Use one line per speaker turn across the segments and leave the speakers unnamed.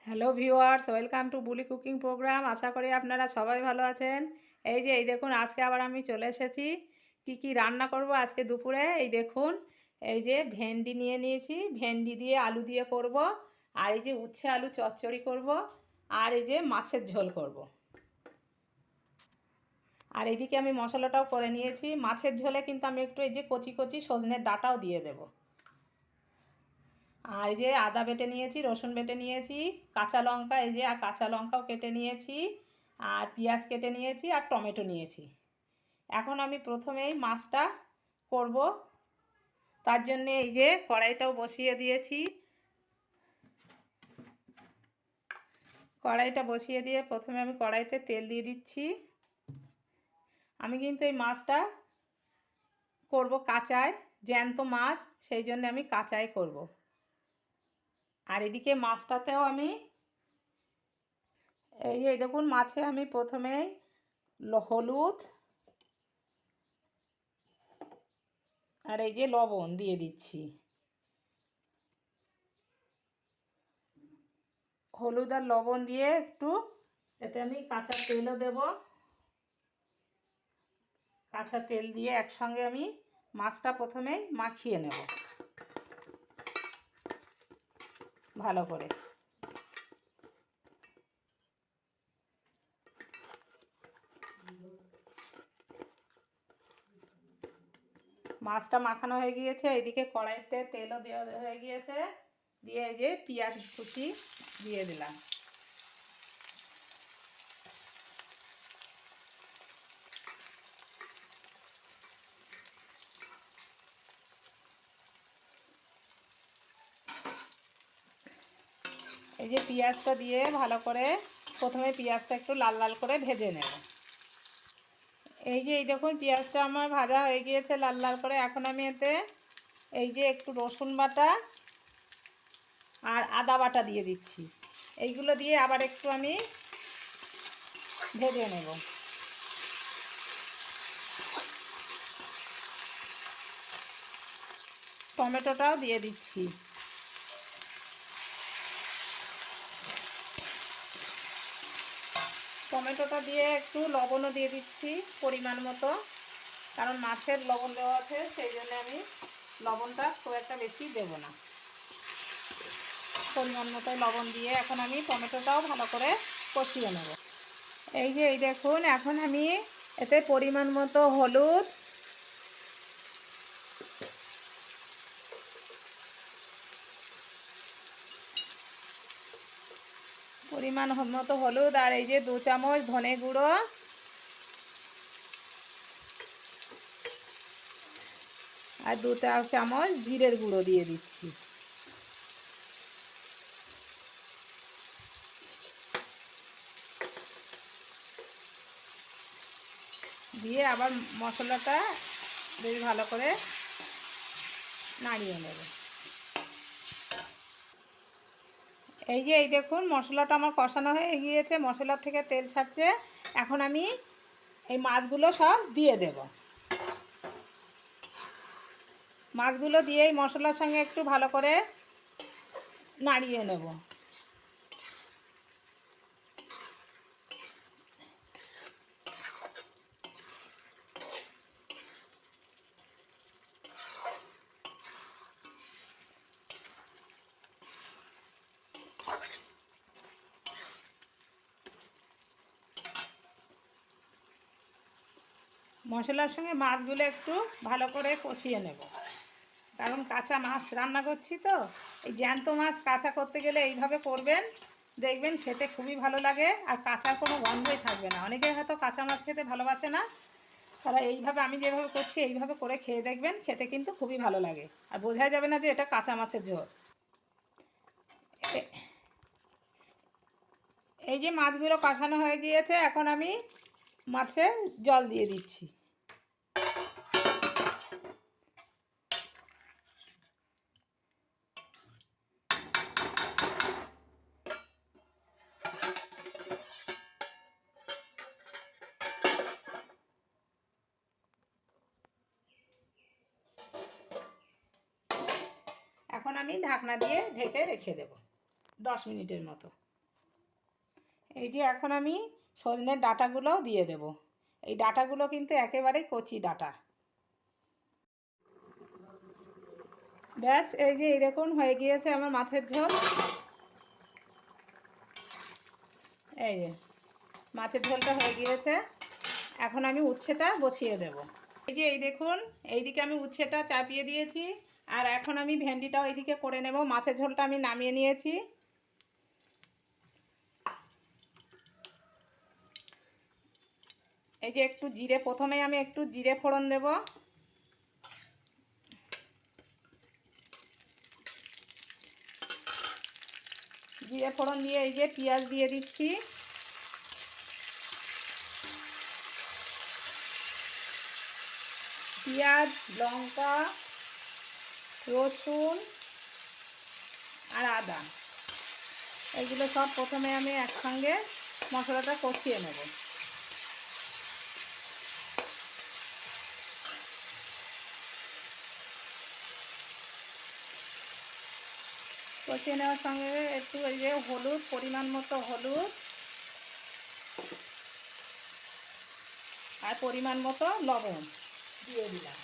Hello viewers, welcome to বুলি cooking program. আশা করি আপনারা সবাই ভালো আছেন। এই দেখুন, আজকে আবার আমি চলে এসেছি। কি রান্না করব আজকে দুপুরে। এই দেখুন, এই যে ভেন্ডি নিয়ে নিয়েছি, ভেন্ডি দিয়ে আলু দিয়ে করব। আর এই যে উচ্ছে আলু চচ্চড়ি করব। আর এই যে মাছের ঝোল করব। আর এইদিকে আমি মশলাটাও করে নিয়েছি। মাছের ঝোলে কিন্তু আমি একটু এই যে কচি কচি সজনের ডাঁটাও দিয়ে দেবো। আর এই যে আদা বেটে নিয়েছি, রসুন বেটে নিয়েছি, কাঁচা লঙ্কা, এই যে আর কাঁচা লঙ্কাও কেটে নিয়েছি, আর পেঁয়াজ কেটে নিয়েছি, আর টমেটো নিয়েছি। এখন আমি প্রথমেই মাছটা করব। তার জন্যে এই যে কড়াইটাও বসিয়ে দিয়েছি। কড়াইটা বসিয়ে দিয়ে প্রথমে আমি কড়াইতে তেল দিয়ে দিচ্ছি। আমি কিন্তু এই মাছটা করব কাঁচায়, জ্যান্ত মাছ, সেই জন্য আমি কাঁচায় করব। আর এদিকে মাছটাতেও আমি এই যে দেখুন, মাছে আমি প্রথমেই হলুদ আর এই যে লবণ দিয়ে দিচ্ছি। হলুদ আর লবণ দিয়ে একটু, এতে আমি কাঁচা তেলও দেব। কাঁচা তেল দিয়ে একসঙ্গে আমি মাছটা প্রথমেই মাখিয়ে নেব ভালো করে। মাছটা মাখানো হয়ে গিয়েছে। এইদিকে কড়াইতে তেলও দেওয়া হয়ে গিয়েছে। দিয়ে এই যে পেঁয়াজ কুচি দিয়ে দিলাম। এই যে পেঁয়াজটা দিয়ে ভালো করে প্রথমে পেঁয়াজটা একটু লাল লাল করে ভেজে নেব। এই দেখুন, পেঁয়াজটা আমার ভাজা হয়ে গিয়েছে লাল লাল করে। এখন আমি এতে এই যে একটু রসুন বাটা আর আদা বাটা দিয়ে দিচ্ছি। এইগুলো দিয়ে আবার একটু আমি ভেজে নেব। টমেটোটাও দিয়ে দিচ্ছি। টমেটোটা দিয়ে একটু লবণও দিয়ে দিচ্ছি পরিমাণ মতো, কারণ মাছের লবণ দেওয়া আছে, সেই জন্য আমি লবণটা খুব একটা বেশি দেব না। পরিমাণ মতো লবণ দিয়ে এখন আমি টমেটোটাও ভালো করে কষিয়ে নেব। এই দেখুন, এখন আমি এতে পরিমাণ মতো হলুদ, আর এই যে 2 চামচ ধনে গুঁড়ো, আর 2 চামচ জিরের গুঁড়ো দিয়ে দিচ্ছি। দিয়ে আবার মশলাটা বেশ ভালো করে নাড়িয়ে নেব। এই দেখুন, মশলাটা আমার কষানো হয়ে গিয়েছে, মশলার থেকে তেল ছাড়ছে। এখন আমি এই মাছগুলো সব দিয়ে দেব। মাছগুলো দিয়ে এই মশলার সঙ্গে একটু ভালো করে নাড়িয়ে নেব। মশলার সঙ্গে মাছগুলো একটু ভালো করে কষিয়ে নেব, কারণ কাঁচা মাছ রান্না করছি তো। এই জ্যান্ত মাছ কাঁচা করতে গেলে এইভাবে করবেন, দেখবেন খেতে খুবই ভালো লাগে, আর কাঁচা কোনো গন্ধই থাকবে না। অনেকে হয়তো কাঁচা মাছ খেতে ভালোবাসে না, তারা এইভাবে আমি যেভাবে করছি এইভাবে করে খেয়ে দেখবেন, খেতে কিন্তু খুবই ভালো লাগে, আর বোঝাই যাবে না যে এটা কাঁচা মাছের ঝোল। এই যে মাছগুলো কষানো হয়ে গিয়েছে, এখন আমি মাছে জল দিয়ে দিচ্ছি। এখন আমি ঢাকনা দিয়ে ঢেকে রেখে দেব 10 মিনিটের মতো। এই যে এখন আমি সজনের ডাঁটাগুলোও দিয়ে দেব। এই ডাঁটাগুলো কিন্তু একেবারেই কচি ডাঁটা। ব্যাস, এই যে এই দেখুন হয়ে গিয়েছে আমার মাছের ঝোল। এই যে মাছের ঝোলটা হয়ে গিয়েছে। এখন আমি উচ্ছেটা বসিয়ে দেব। এই যে এই দেখুন, এইদিকে আমি উচ্ছেটা চাপিয়ে দিয়েছি, আর এখন আমি ভেন্ডিটাও এইদিকে করে নেব। মাছের ঝোলটা আমি নামিয়ে নিয়েছি। এই যে একটু জিরে, প্রথমে আমি একটু জিরে ফোড়ন দেব। জিরে ফোড়ন দিয়ে এই যে পেঁয়াজ দিয়ে দিচ্ছি। পেঁয়াজ, লঙ্কা, রসুন আর আদা, এইগুলো সব প্রথমে আমি একসঙ্গে মশলাটা কষিয়ে নেব। কষিয়ে নেওয়ার সঙ্গে একটু এই যে হলুদ, পরিমাণ মতো হলুদ আর পরিমাণ মতো লবণ দিয়ে দিলাম।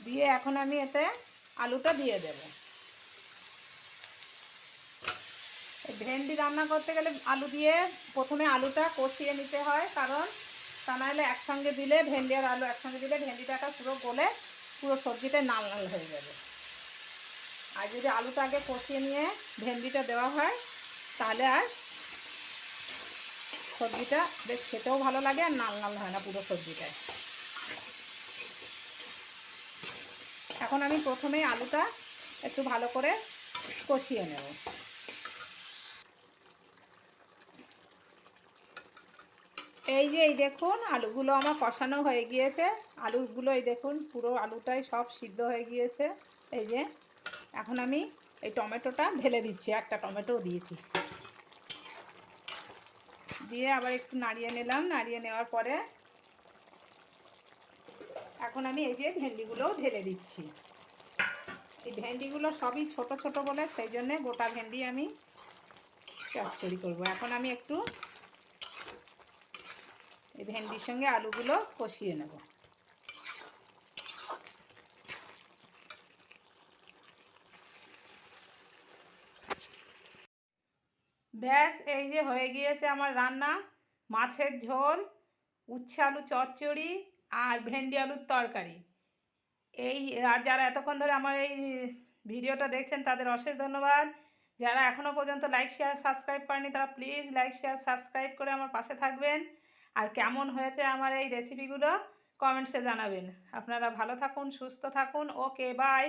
দিয়ে এখন আমি এতে আলুটা দিয়ে দেব। ভেন্ডি রান্না করতে গেলে আলু দিয়ে প্রথমে আলুটা কষিয়ে নিতে হয়, কারণ তা নাহলে একসঙ্গে দিলে, ভেন্ডি আর আলু একসঙ্গে দিলে ভেন্ডিটাটা পুরো গলে পুরো সবজিটা লাল লাল হয়ে যাবে। আর যদি আলুটা আগে কষিয়ে নিয়ে ভেন্ডিটা দেওয়া হয় তাহলে আর সবজিটা বেশ খেতেও ভালো লাগে আর লাল লাল হয় না পুরো সবজিটায়। এখন আমি প্রথমেই আলুটা একটু ভালো করে কষিয়ে নেব। এই যে এই দেখুন আলুগুলো আমার কষানো হয়ে গিয়েছে। আলুগুলো এই দেখুন পুরো আলুটাই সব সিদ্ধ হয়ে গিয়েছে। এই যে এখন আমি এই টমেটোটা ঢেলে দিচ্ছি, একটা টমেটোও দিয়েছি। দিয়ে আবার একটু নাড়িয়ে নিলাম। নাড়িয়ে নেওয়ার পরে এখন আমি এই যে ভেন্ডিগুলোও ঢেলে দিচ্ছি। এই ভেন্ডিগুলো সবই ছোট ছোট বলে সেই জন্যে গোটা ভেন্ডি আমি চচ্চড়ি করব। এখন আমি একটু এই ভেন্ডির সঙ্গে আলুগুলো কষিয়ে নেব। ব্যাস, এই যে হয়ে গিয়েছে আমার রান্না। মাছের ঝোল, উচ্ছে আলু চচ্চড়ি আর ভেন্ডি আলুর তরকারি। এই আর যারা এতক্ষণ ধরে আমার এই ভিডিওটা দেখছেন তাদের অশেষ ধন্যবাদ। যারা এখনও পর্যন্ত লাইক শেয়ার সাবস্ক্রাইব করেনি তারা প্লিজ লাইক শেয়ার সাবস্ক্রাইব করে আমার পাশে থাকবেন। আর কেমন হয়েছে আমার এই রেসিপিগুলো কমেন্টসে জানাবেন। আপনারা ভালো থাকুন, সুস্থ থাকুন। ওকে, বাই।